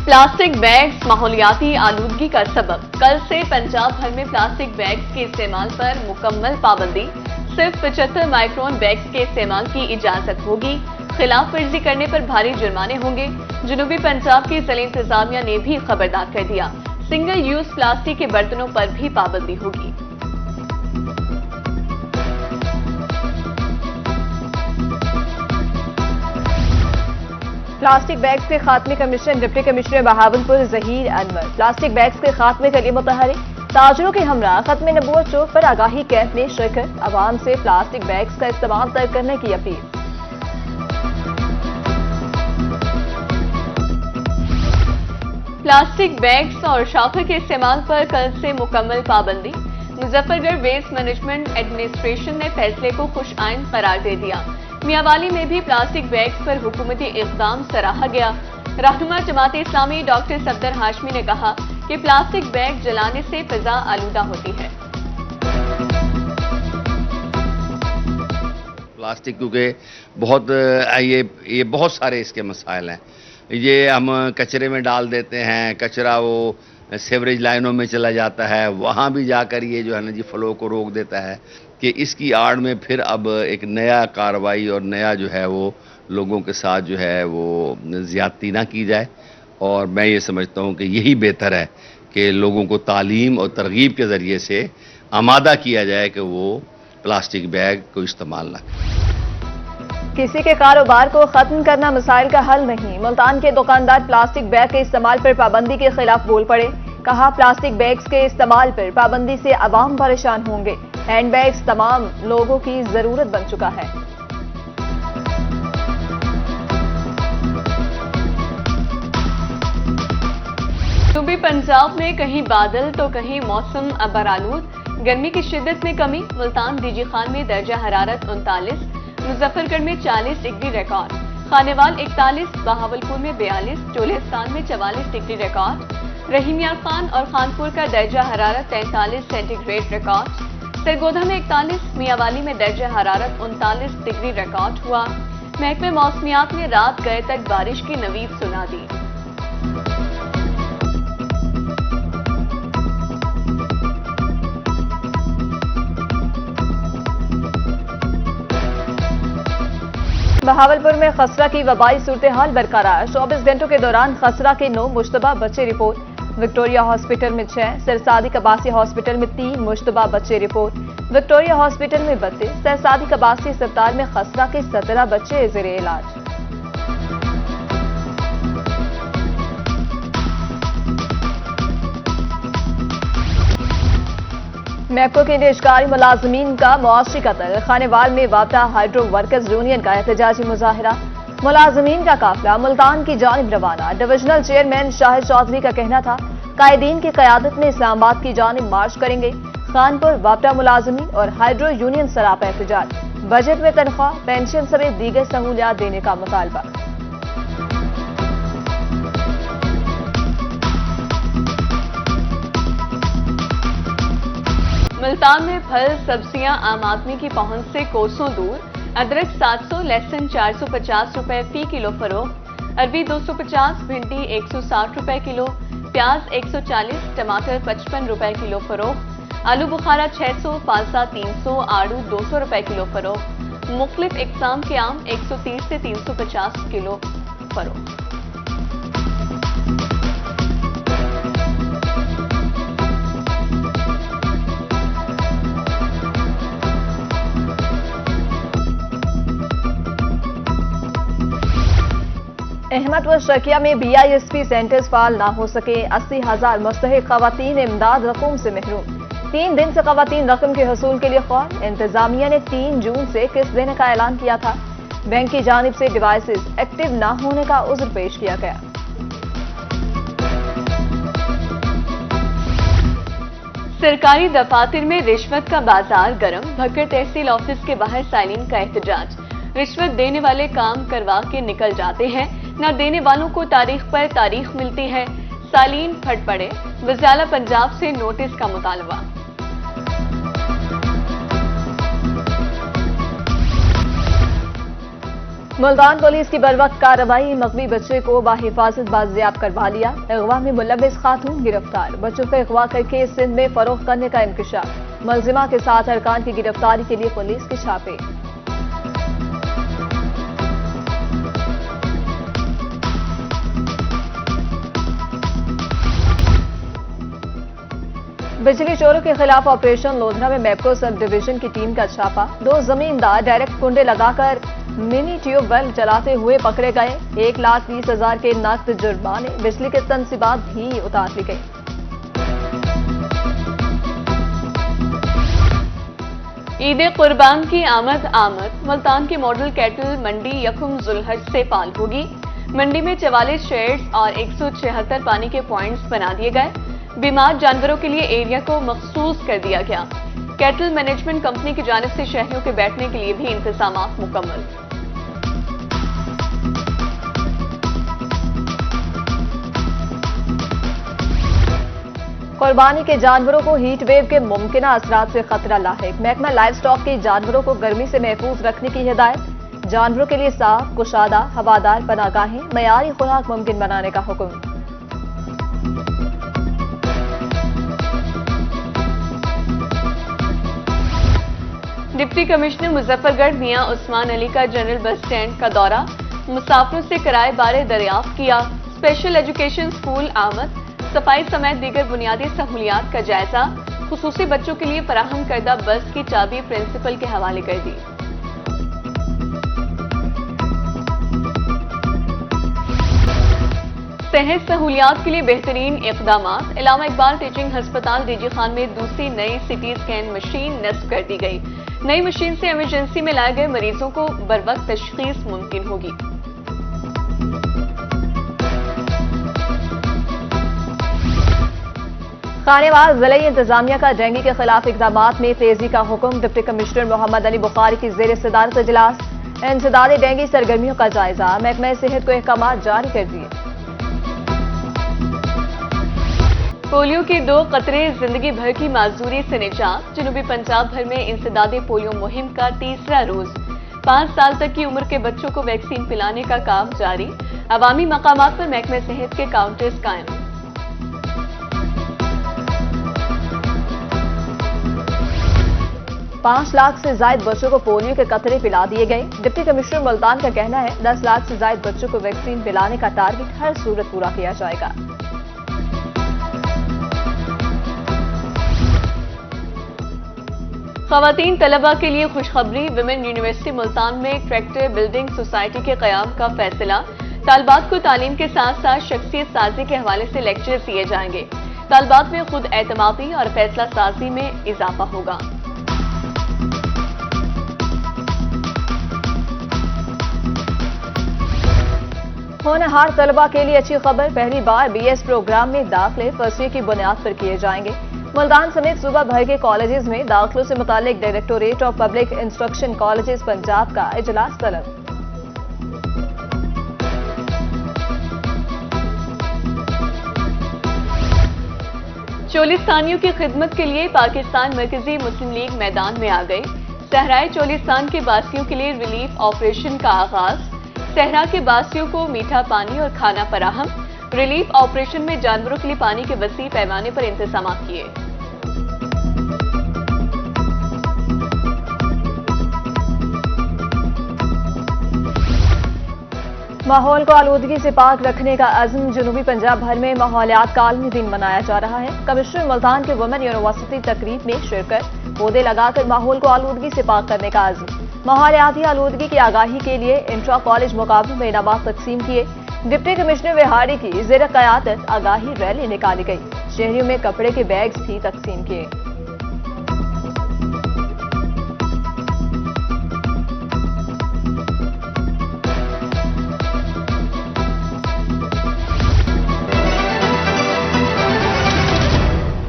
Plastic bags माहौलियाती आलूदगी का सबब। कल से पंजाब भर में प्लास्टिक बैग्स के इस्तेमाल पर मुकम्मल पाबंदी। सिर्फ 75 माइक्रोन बैग्स के इस्तेमाल की इजाजत होगी। खिलाफ वर्जी करने पर भारी जुर्माने होंगे। जनूबी पंजाब की जिला इंतजामिया ने भी खबरदार कर दिया। सिंगल यूज प्लास्टिक के बर्तनों पर भी पाबंदी होगी। प्लास्टिक बैग्स के खात्मे का mission deputy commissioner Bahawalpur Zaheer Anwar. Plastic bags के खात्मे के लिए मुतहरिक। ताजरों के हमरा खत्म नबूवत चौक पर आगाही कैंप में शिरकत। आवाम से प्लास्टिक बैग्स का इस्तेमाल तर्क करने की अपील। प्लास्टिक बैग्स और शाफर के इस्तेमाल पर कल से मुकम्मल पाबंदी। मुजफ्फरगढ़ वेस्ट मैनेजमेंट एडमिनिस्ट्रेशन ने फैसले को खुश आइन करार दे दिया। मियांवाली में भी प्लास्टिक बैग्स पर हुकूमती इक़दाम सराहा गया। रहनुमा जमात इस्लामी डॉक्टर सफदर हाशमी ने कहा कि प्लास्टिक बैग जलाने से फिजा आलूदा होती है। प्लास्टिक क्योंकि बहुत ये बहुत सारे इसके मसाइल हैं। ये हम कचरे में डाल देते हैं, कचरा वो सेवरेज लाइनों में चला जाता है, वहाँ भी जाकर ये जो है ना जी फ्लो को रोक देता है। कि इसकी आड़ में फिर अब एक नया कार्रवाई और नया जो है वो लोगों के साथ जो है वो ज़्यादती ना की जाए। और मैं ये समझता हूँ कि यही बेहतर है कि लोगों को तालीम और तरगीब के ज़रिए से आमादा किया जाए कि वो प्लास्टिक बैग को इस्तेमाल ना करें। किसी के कारोबार को खत्म करना मसाइल का हल नहीं। मुल्तान के दुकानदार प्लास्टिक बैग के इस्तेमाल पर पाबंदी के खिलाफ बोल पड़े। कहा प्लास्टिक बैग्स के इस्तेमाल पर पाबंदी से अवाम परेशान होंगे। हैंड बैग्स तमाम लोगों की जरूरत बन चुका है। सूबी पंजाब में कहीं बादल तो कहीं मौसम अबरालूद। गर्मी की शिद्दत में कमी। मुल्तान डीजी खान में दर्जा हरारत 39, मुजफ्फरगढ़ में 40 डिग्री रिकॉर्ड, खानेवाल 41, बहावलपुर में 42, चोलिस्तान में 44 डिग्री रिकॉर्ड, रहीमिया खान और खानपुर का दर्जा हरारत 43 सेंटीग्रेड रिकॉर्ड, सरगोधा में 41, मियांवाली में दर्जा हरारत 39 डिग्री रिकॉर्ड हुआ। महकमे मौसमियात ने रात गए तक बारिश की नवीद सुना दी। बहावलपुर में खसरा की वबाई सूरत हाल बरकरार। 24 घंटों के दौरान खसरा के 9 मुश्तबा बच्चे रिपोर्ट। विक्टोरिया हॉस्पिटल में 6, सरसादी कबासी हॉस्पिटल में 3 मुश्तबा बच्चे रिपोर्ट। विक्टोरिया हॉस्पिटल में 32, सरसादी कबासी अस्पताल में खसरा के 17 बच्चे ज़ेरे इलाज। मैपको के निजकारी मुलाजमीन का मुआशी कत्ल। खानेवाल में वापटा हाइड्रो वर्कर्स यूनियन का एहतजाजी मुजाहिरा। मुलाजमीन का काफिला मुल्तान की जानिब रवाना। डिविजनल चेयरमैन शाहिद चौधरी का कहना था कायदीन की क़यादत में इस्लामाबाद की जानिब मार्च करेंगे। खानपुर वापटा मुलाजमीन और हाइड्रो यूनियन सरापा एहतजाज। बजट में तनख्वाह, पेंशन समेत दीगर सहूलियात देने का मुतालबा। मुल्तान में फल सब्जियां आम आदमी की पहुंच से कोसों दूर। अदरक 700, लहसुन 450 रुपए फी किलो फरोख्त। अरबी 250, भिंडी 160 रुपए किलो, प्याज 140, टमाटर 55 रुपए किलो फरोख्त। आलू बुखारा 600, फालसा 300, आड़ू 200 रुपए किलो फरोख्त। मुख्तलिफ इकसाम के आम 130 से 350 किलो फरोख्त। अहमद व शकिया में BISP सेंटर्स फाल ना हो सके। 80,000 मुस्तहिक खवातीन इमदाद रकम से महरूम। 3 दिन से खवातीन रकम के हसूल के लिए ख्वाल। इंतजामिया ने 3 जून से किस्त देने का ऐलान किया था। बैंक की जानिब से डिवाइसेस एक्टिव ना होने का उज़्र पेश किया गया। सरकारी दफातर में रिश्वत का बाजार गर्म। भक्कर तहसील ऑफिस के बाहर साइलिन का एहतजाज। रिश्वत देने वाले काम करवा के निकल जाते हैं, न देने वालों को तारीख पर तारीख मिलती है। सालीन फट पड़े। वज़ारा पंजाब से नोटिस का मुतालबा। मुल्तान पुलिस की बरवक्त कार्रवाई, मकवी बच्चे को बाहिफाजत बाजियाब करवा लिया। अगवा में मुलविस खातून गिरफ्तार, बच्चों को अगवा करके सिंध में फरोख्त करने का इंकशाफ। मुलजिमा के 7 अरकान की गिरफ्तारी के लिए पुलिस के छापे। बिजली चोरों के खिलाफ ऑपरेशन लोधरा में मैप्को सब डिवीजन की टीम का छापा। 2 जमींदार डायरेक्ट कुंडे लगाकर मिनी ट्यूबवेल चलाते हुए पकड़े गए। 1,20,000 के नकद जुर्माने, बिजली के तनसीबात भी उतार ली गई। ईद कुर्बान की आमद। मुल्तान की मॉडल कैटल मंडी यकुम जुलहज से फाल होगी। मंडी में 44 शेड्स और 176 पानी के पॉइंट्स बना दिए गए। बीमार जानवरों के लिए एरिया को मखसूस कर दिया गया। कैटल मैनेजमेंट कंपनी की जानिब से शहरियों के बैठने के लिए भी इंतजाम मुकम्मल। कुर्बानी के जानवरों को हीट वेव के मुमकिना असरात से खतरा लाहिक। महकमा लाइव स्टॉक के जानवरों को गर्मी से महफूज रखने की हिदायत। जानवरों के लिए साफ, कुशादा, हवादार पनाहगाहें, मयारी खुराक मुमकिन बनाने का हुक्म। डिप्टी कमिश्नर मुजफ्फरगढ़ मियां उस्मान अली का जनरल बस स्टैंड का दौरा, मुसाफिरों से किराए बारे दरियाफ्त किया। स्पेशल एजुकेशन स्कूल आमद, सफाई समेत दीगर बुनियादी सहूलियात का जायजा। खुसूसी बच्चों के लिए फराहम करदा बस की चाबी प्रिंसिपल के हवाले कर दी। सेहत सहूलियात के लिए बेहतरीन इक़दामात। इलामा इकबाल टीचिंग हस्पताल डीजी खान में दूसरी नई सिटी स्कैन मशीन नस्ब कर दी गई। नई मशीन से इमरजेंसी में लाए गए मरीजों को बरवक्त तशखीस मुमकिन होगी। खानेवाल जिले इंतजामिया का डेंगू के खिलाफ इकदामात में तेजी का हुक्म। डिप्टी कमिश्नर मोहम्मद अली बुखारी की जेर सदारत इजलास। इंसदाद डेंगू सरगर्मियों का जायजा, महकमा सेहत को अहकाम जारी कर दिए। पोलियो के 2 कतरे जिंदगी भर की माजूरी से निजात। जनूबी पंजाब भर में इंसदादे पोलियो मुहिम का तीसरा रोज। 5 साल तक की उम्र के बच्चों को वैक्सीन पिलाने का काम जारी। अवामी मकामात पर महकमे सेहत के काउंटर्स कायम। पांच लाख से ज्यादा बच्चों को पोलियो के कतरे पिला दिए गए। डिप्टी कमिश्नर मुल्तान का कहना है 10 लाख से ज्यादा बच्चों को वैक्सीन पिलाने का टारगेट हर सूरत पूरा किया जाएगा। खवातीन तलबा के लिए खुशखबरी। विमेन यूनिवर्सिटी मुल्तान में ट्रैक्टर बिल्डिंग सोसाइटी के कयाम का फैसला। तालबात को तालीम के साथ साथ शख्सियत साजी के हवाले से लेक्चर दिए जाएंगे। तालबात में खुद एतमादी और फैसला साजी में इजाफा होगा। होनहार तलबा के लिए अच्छी खबर। पहली बार BS प्रोग्राम में दाखिले फर्स्ट ईयर की बुनियाद पर किए जाएंगे। मुल्तान समेत सूबा भर के कॉलेजेस में दाखिलों से मुतालिक directorate of public instruction colleges Punjab का इजलास तलब। चोलिस्तानियों की खिदमत के लिए पाकिस्तान मरकजी मुस्लिम लीग मैदान में आ गई। सहराए चोलिस्तान के बासियों के लिए रिलीफ ऑपरेशन का आगाज। सहरा के बासियों को मीठा पानी और खाना फराहम। रिलीफ ऑपरेशन में जानवरों के लिए पानी के वसी पैमाने पर इंतजाम किए। माहौल को आलूदगी से पाक रखने का अज़्म। जनूबी पंजाब भर में माहौलियात का आलमी दिन मनाया जा रहा है। कमिश्नर मुल्तान के वुमेन यूनिवर्सिटी तकरीब में शिरकत। पौधे लगाकर माहौल को आलूदगी से पाक करने का अज़्म। माहौलियाती आलूदगी की आगाही के लिए इंट्रा कॉलेज मुकाबलों में इनामात तकसीम किए। डिप्टी कमिश्नर विहाड़ी की ज़ेर क़यादत आगाही रैली निकाली गई। शहरियों में कपड़े के बैग्स भी तकसीम किए।